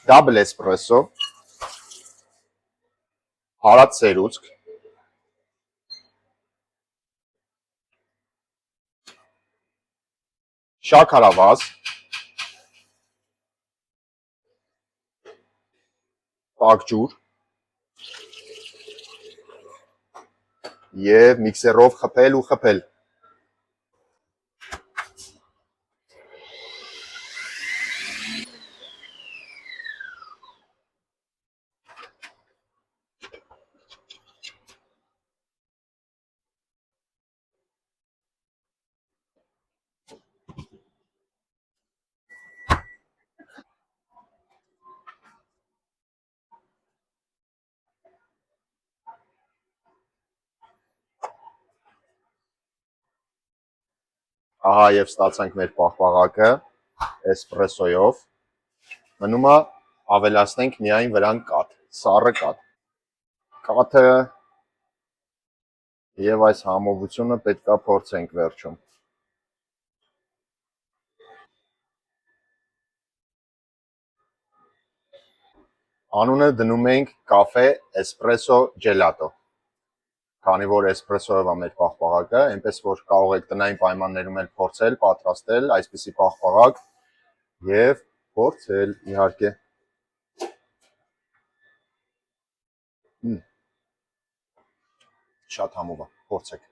Double espresso, հարած սերուցք, շաքարավազ, տաք ջուր և միքսերով խփել ու խփել։ Ահա և ստացանք մեր պաղպաղակը էսպրեսոյով, մնում է ավելացնենք միայն վրան կաթ, սառը կաթ։ Կաթը և այս համովությունը պետք է փորձենք վերջում։ Անունը դնում ենք կաֆե էսպրեսո ջելատո։ Քանի որ էսպրեսոյով է մեր պաղպաղակը, այնպես որ կարող եք տնային պայմաններում էլ փորձել պատրաստել այսպիսի պաղպաղակ և փորձել իհարկե։ Շատ համով է, փորձեք։